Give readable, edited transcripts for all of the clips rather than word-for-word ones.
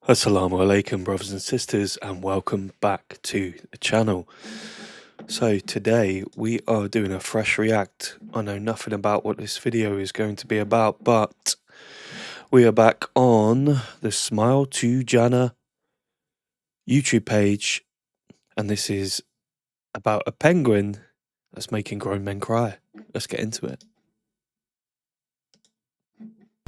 Assalamu alaikum, brothers and sisters, and welcome back to the channel. So today we are doing a fresh react. I know nothing about what this video is going to be about, but we are back on the Smile to Jannah YouTube page, and this is about a penguin that's making grown men cry. Let's get into it.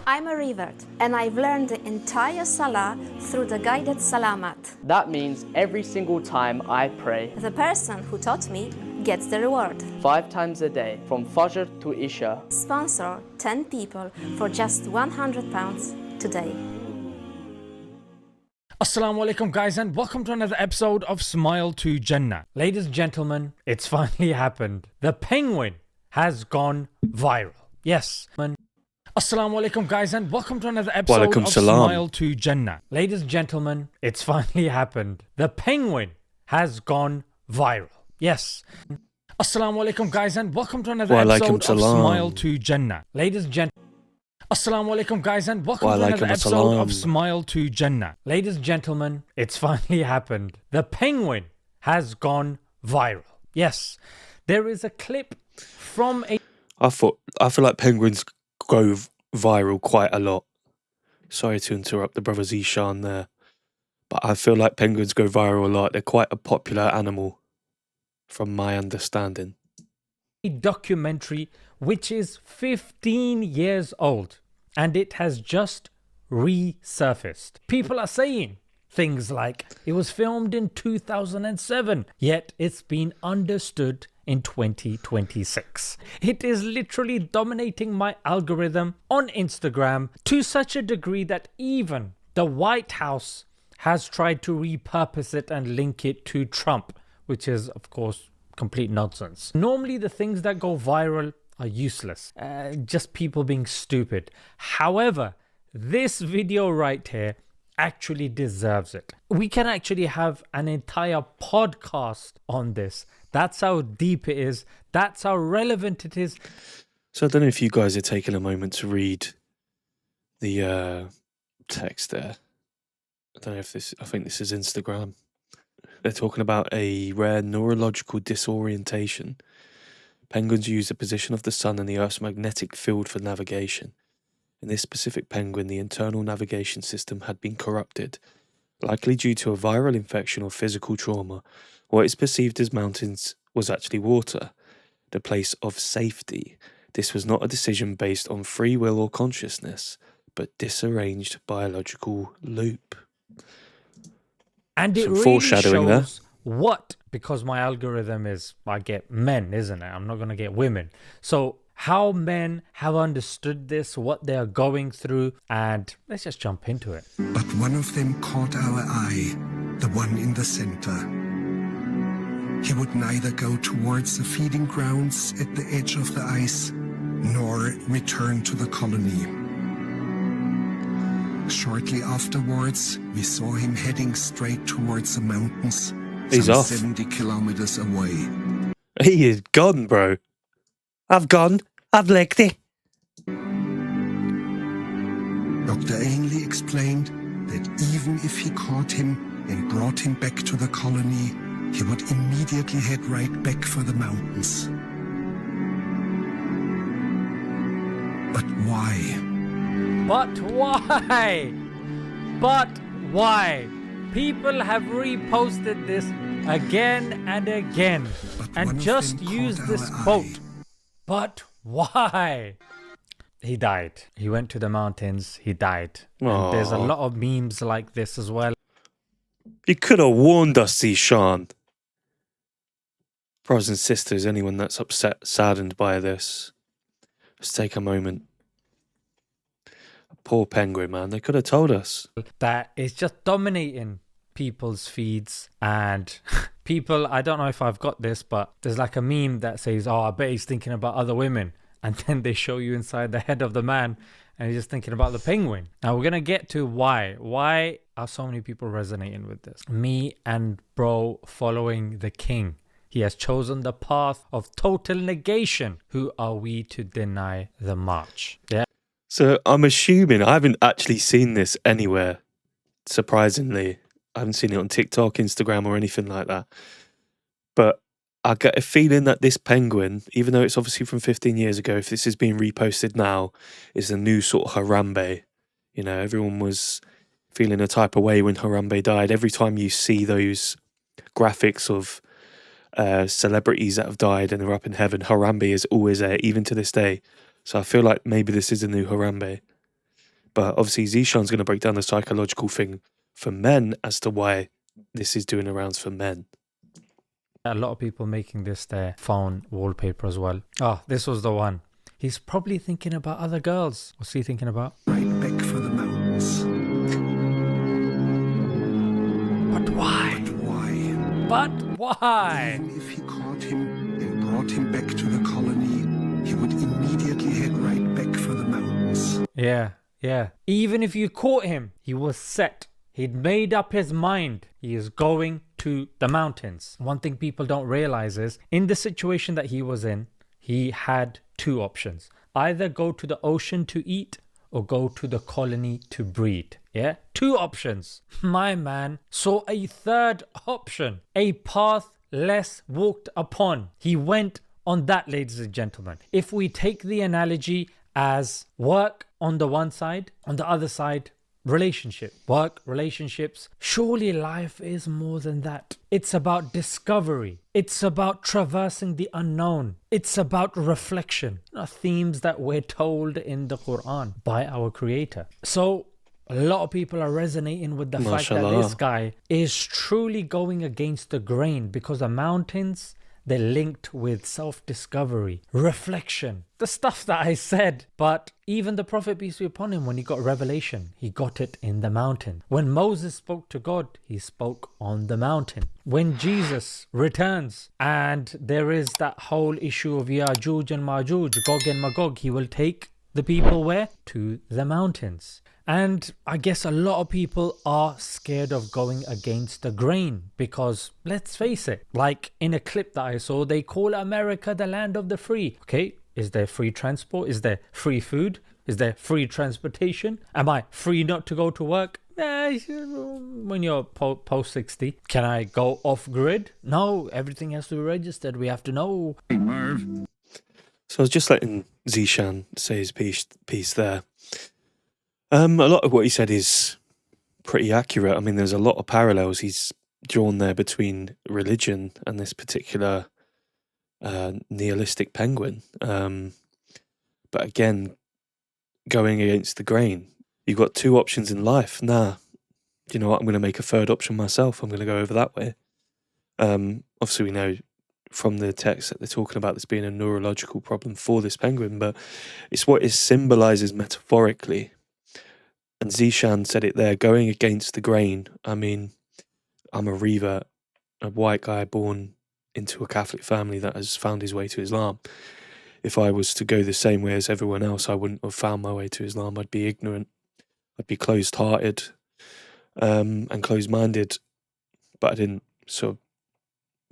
I'm a Revert, and I've learned the entire Salah through the guided Salamat. That means every single time I pray, The person who taught me gets the reward. 5 times a day, from Fajr to Isha. Sponsor 10 people for just £100 today. Assalamu alaikum guys, and welcome to another episode of Smile to Jannah. Ladies and gentlemen, it's finally happened. The penguin has gone viral. Yes. Assalamu alaikum guys, and welcome to another episode Walaikum of salam. Smile to Jannah. Ladies and gentlemen, it's finally happened. The penguin has gone viral. Yes. Assalamu alaikum guys, and welcome to another Walaikum episode of salam. Smile to Jannah. Ladies and gentlemen, Assalamu alaikum guys, and welcome to Walaikum another episode salam. of Smile to Jannah. Ladies and gentlemen, it's finally happened. The penguin has gone viral. Yes. There is a clip from a I feel like penguins go viral quite a lot. Sorry to interrupt the brother Zishan there, but I feel like penguins go viral a lot. They're quite a popular animal, from my understanding. documentary which is 15 years old, and it has just resurfaced. People are saying things like it was filmed in 2007, yet it's been understood in 2026. It is literally dominating my algorithm on Instagram to such a degree that even the White House has tried to repurpose it and link it to Trump, which is of course complete nonsense. Normally the things that go viral are useless, just people being stupid. However, this video right here actually deserves it. We can actually have an entire podcast on this. That's how deep it is. That's how relevant it is. So I don't know if you guys are taking a moment to read the text there. I don't know if this, I think this is Instagram. They're talking about a rare neurological disorientation. Penguins use the position of the sun and the Earth's magnetic field for navigation. In this specific penguin, the internal navigation system had been corrupted, likely due to a viral infection or physical trauma. What is perceived as mountains was actually water, the place of safety. This was not a decision based on free will or consciousness, but disarranged biological loop. And it Some really foreshadowing there. shows what, because my algorithm is, I get men, isn't it? I'm not going to get women. So how men have understood this, what they are going through, and let's just jump into it. But one of them caught our eye, the one in the center. He would neither go towards the feeding grounds at the edge of the ice, nor return to the colony. Shortly afterwards, we saw him heading straight towards the mountains, He's some off. 70 kilometers away. He is gone, bro. I've gone. I've licked it. Dr. Ainley explained that even if he caught him and brought him back to the colony, he would immediately head right back for the mountains. But why? But why? But why? People have reposted this again and again But one and of just them used caught this our quote. eye. But why? He died. He went to the mountains. He died. And there's a Aw. lot of memes like this as well. You could have warned us, Zishan. Brothers and sisters, anyone that's upset, saddened by this, let's take a moment. Poor penguin, man. They could have told us. That is just dominating people's feeds, and people, I don't know if I've got this, but there's like a meme that says, oh, I bet he's thinking about other women, and then they show you inside the head of the man and he's just thinking about the penguin. Now we're gonna get to why are so many people resonating with this. Me and bro following the king. He has chosen the path of total negation. Who are we to deny the march? Yeah. So I'm assuming, I haven't actually seen this anywhere, surprisingly. I haven't seen it on TikTok, Instagram, or anything like that. But I get a feeling that this penguin, even though it's obviously from 15 years ago, if this is being reposted now, is a new sort of Harambe. You know, everyone was feeling a type of way when Harambe died. Every time you see those graphics of celebrities that have died and are up in heaven, Harambe is always there, even to this day. So I feel like maybe this is a new Harambe. But obviously Zishan's going to break down the psychological thing for men as to why this is doing the rounds for men. A lot of people making this their phone wallpaper as well. Oh, this was the one. He's probably thinking about other girls. What's he thinking about? Right back for the mountains. But why? But why? But why? Even if he caught him and brought him back to the colony, he would immediately head right back for the mountains. Yeah. Even if you caught him, he was set. He'd made up his mind. He is going to the mountains. One thing people don't realize is, in the situation that he was in, he had two options. Either go to the ocean to eat or go to the colony to breed. Yeah? Two options. My man saw a third option. A path less walked upon. He went on that, ladies and gentlemen. If we take the analogy as work on the one side, on the other side, relationship, work, relationships. Surely life is more than that. It's about discovery. It's about traversing the unknown. It's about reflection. Themes that we're told in the Quran by our Creator. So a lot of people are resonating with the fact that this guy is truly going against the grain, because the mountains, they're linked with self-discovery, reflection, the stuff that I said. But even the Prophet, peace be upon him, when he got revelation, he got it in the mountain. When Moses spoke to God, he spoke on the mountain. When Jesus returns and there is that whole issue of Ya'juj and Ma'juj, Gog and Magog, he will take the people where? To the mountains. And I guess a lot of people are scared of going against the grain because, let's face it, like in a clip that I saw, they call America the land of the free. Okay, is there free transport? Is there free food? Is there free transportation? Am I free not to go to work? When you're post 60. Can I go off grid? No, everything has to be registered. We have to know. Hey, Marv. So I was just letting Zishan say his piece there. A lot of what he said is pretty accurate. I mean, there's a lot of parallels he's drawn there between religion and this particular nihilistic penguin. But again, going against the grain. You've got two options in life. You know what? I'm going to make a third option myself. I'm going to go over that way. Obviously, we know from the text that they're talking about this being a neurological problem for this penguin, but it's what it symbolizes metaphorically. And Zishan said it there, going against the grain. I mean, I'm a revert, a white guy born into a Catholic family that has found his way to Islam. If I was to go the same way as everyone else, I wouldn't have found my way to Islam. I'd be ignorant. I'd be closed-hearted and closed-minded. But I didn't, so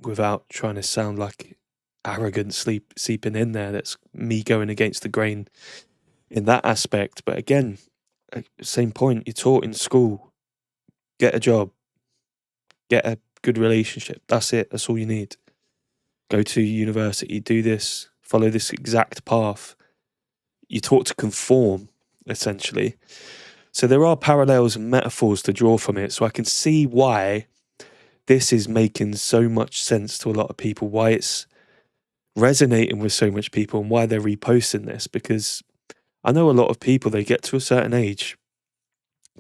without trying to sound like arrogant seeping in there, that's me going against the grain in that aspect. But again, same point, you're taught in school, get a job, get a good relationship. That's it. That's all you need. Go to university, do this, follow this exact path. You're taught to conform, essentially. So there are parallels and metaphors to draw from it. So I can see why this is making so much sense to a lot of people, why it's resonating with so much people and why they're reposting this. Because I know a lot of people, they get to a certain age,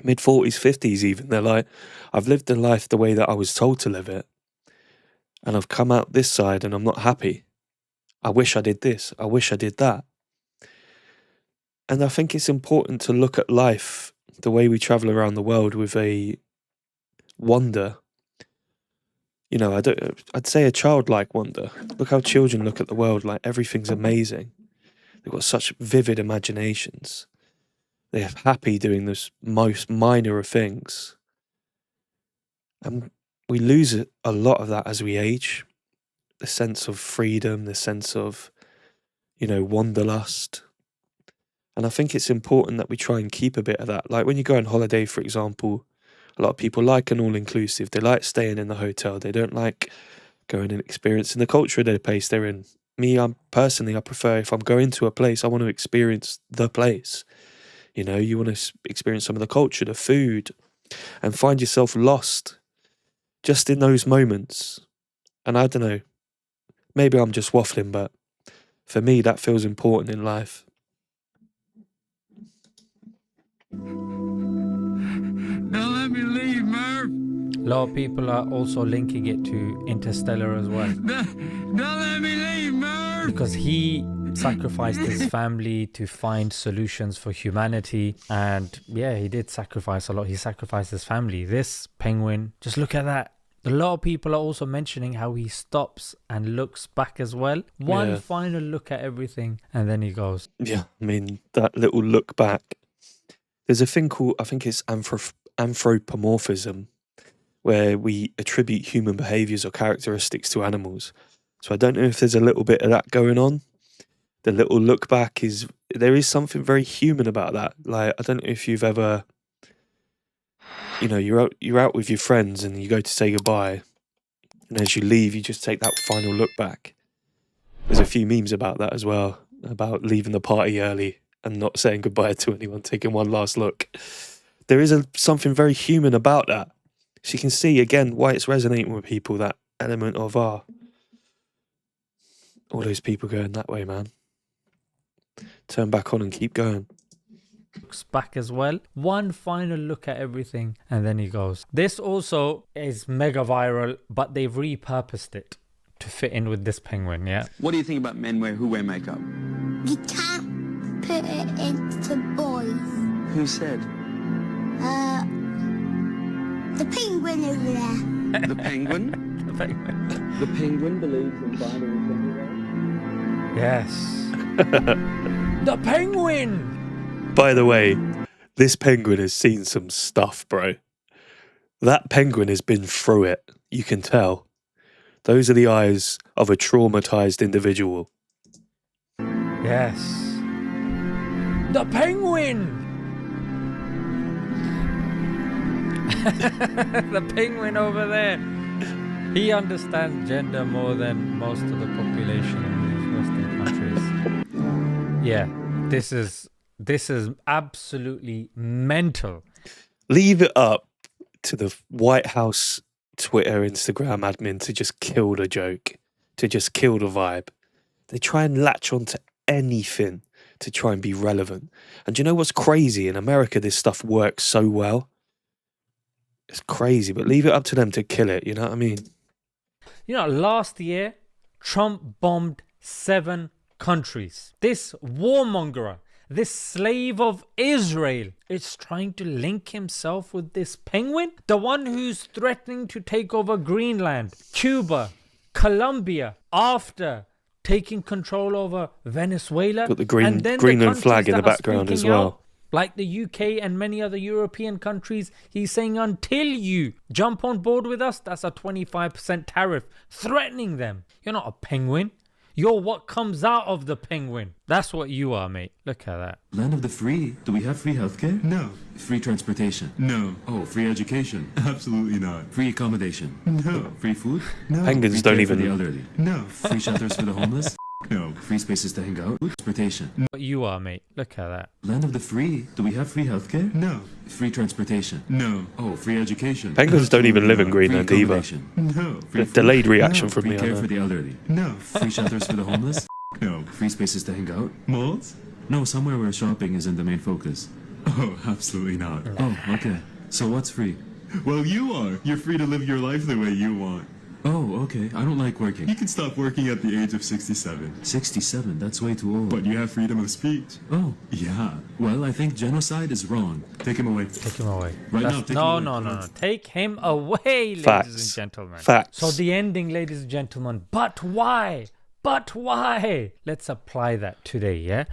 mid-40s, 50s even, they're like, I've lived a life the way that I was told to live it, and I've come out this side and I'm not happy. I wish I did this. I wish I did that. And I think it's important to look at life, the way we travel around the world, with a wonder. You know, I'd say a childlike wonder. Look how children look at the world, like everything's amazing. They've got such vivid imaginations. They're happy doing this most minor of things. And we lose a lot of that as we age. The sense of freedom, the sense of, wanderlust. And I think it's important that we try and keep a bit of that. Like when you go on holiday, for example, A lot of people like an all-inclusive. They like staying in the hotel. They don't like going and experiencing the culture of the place they're in. Me, I prefer, if I'm going to a place, I want to experience the place. You know, you want to experience some of the culture, the food, and find yourself lost just in those moments. And I don't know, maybe I'm just waffling, but for me, that feels important in life. Don't let me leave, Murph. A lot of people are also linking it to Interstellar as well. Don't let me leave, Murph. Because he sacrificed his family to find solutions for humanity. And yeah, he did sacrifice a lot. He sacrificed his family. This penguin, just look at that. A lot of people are also mentioning how he stops and looks back as well. One final look at everything, and then he goes. Yeah, I mean, that little look back. There's a thing called, I think it's anthropomorphism, where we attribute human behaviours or characteristics to animals. So I don't know if there's a little bit of that going on. The little look back there is something very human about that. Like, I don't know if you've ever, you know, you're out with your friends and you go to say goodbye, and as you leave, you just take that final look back. There's a few memes about that as well, about leaving the party early and not saying goodbye to anyone, taking one last look. There is something very human about that. So you can see, again, why it's resonating with people, that element of, all those people going that way, man. Turn back on and keep going. Looks back as well. One final look at everything, and then he goes. This also is mega viral, but they've repurposed it to fit in with this penguin, yeah? What do you think about men who wear makeup? You can't put it into boys. Who said? The penguin over there. The penguin? The penguin. The penguin believes in binary gender roles. Yes. The penguin! By the way, this penguin has seen some stuff, bro. That penguin has been through it. You can tell. Those are the eyes of a traumatized individual. Yes. The penguin! The penguin over there. He understands gender more than most of the population in these Western countries. Yeah, this is absolutely mental. Leave it up to the White House Twitter, Instagram admin to just kill the joke, to just kill the vibe. They try and latch onto anything to try and be relevant. And do you know what's crazy? In America, this stuff works so well. It's crazy, but leave it up to them to kill it, you know what I mean? You know, last year, Trump bombed 7 countries. This warmonger, this slave of Israel, is trying to link himself with this penguin? The one who's threatening to take over Greenland, Cuba, Colombia, after taking control over Venezuela. Got the Greenland flag in the background as well. Like the UK and many other European countries, he's saying until you jump on board with us, that's a 25% tariff, threatening them. You're not a penguin. You're what comes out of the penguin. That's what you are, mate. Look at that. Land of the free. Do we have free healthcare? No. Free transportation? No. Oh, free education? Absolutely not. Free accommodation? No. Free food? No. Penguins Free don't care for even... the elderly? No. Free shelters for the homeless? No. Free spaces to hang out? Transportation? What you are, mate. Look at that. Land of the free. Do we have free healthcare? No. Free transportation? No. Oh, free education? Penguins don't even live in Free Greenland either. accommodation? No. Free Delayed food? reaction No. from Free me, I care know. for the elderly? No. Free shelters for the homeless? No. Free spaces to hang out? Malls? No, somewhere where shopping isn't the main focus. Oh, absolutely not. Oh, okay. So what's free? Well, you are. You're free to live your life the way you want. Oh, okay. I don't like You working. can stop working at the age of 67. 67, that's way too old. But you have freedom of speech. Oh, Yeah. well, I think genocide is wrong. Take him away. Take him away. Right now, take him no, away. no, no, no. Take him away, ladies Facts. and gentlemen. Facts. So the ending, ladies and gentlemen. But why? But why? Let's apply that today, yeah?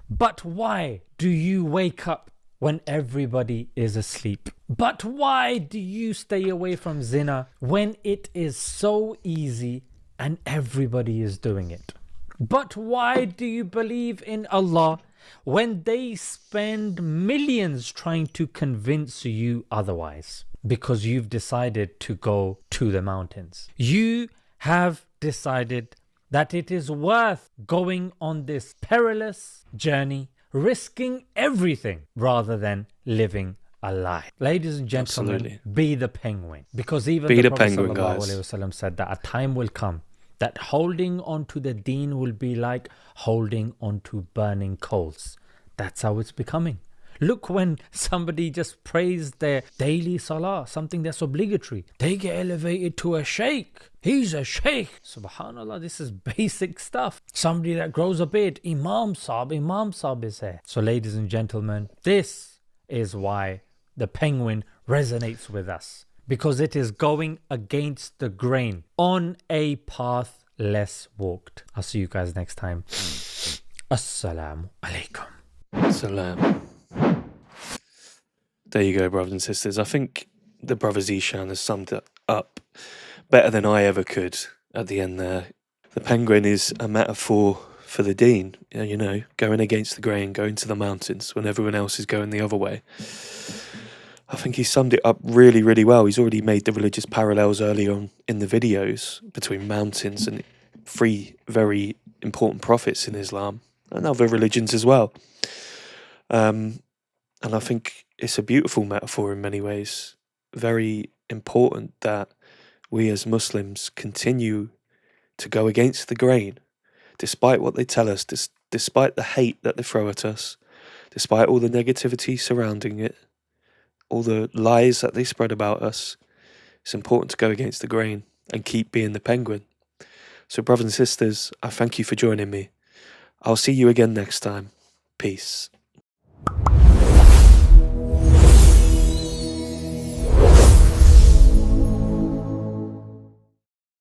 But why do you wake up when everybody is asleep? But why do you stay away from zina when it is so easy and everybody is doing it? But why do you believe in Allah when they spend millions trying to convince you otherwise? because you've decided to go to the mountains. You have decided that it is worth going on this perilous journey, risking everything rather than living a lie. Ladies and gentlemen, Absolutely. be the penguin. Because even Be the the Prophet penguin, sallallahu guys. alaihi wasallam said that a time will come that holding on to the deen will be like holding on to burning coals. That's how it's becoming. Look, when somebody just prays their daily salah, something that's obligatory, they get elevated to a sheikh. He's a sheikh. Subhanallah, this is basic stuff. Somebody that grows a beard, Imam Sahib is here. So ladies and gentlemen, this is why the penguin resonates with us. Because it is going against the grain on a path less walked. I'll see you guys next time. Assalamu alaikum. Salam. There you go, brothers and sisters. I think the brother Zishan has summed it up better than I ever could at the end there. The penguin is a metaphor for the deen, you know, going against the grain, going to the mountains when everyone else is going the other way. I think he summed it up really, really well. He's already made the religious parallels early on in the videos between mountains and 3 very important prophets in Islam and other religions as well. And I think it's a beautiful metaphor in many ways. Very important that we as Muslims continue to go against the grain, despite what they tell us, despite the hate that they throw at us, despite all the negativity surrounding it, all the lies that they spread about us. It's important to go against the grain and keep being the penguin. So brothers and sisters, I thank you for joining me. I'll see you again next time. Peace.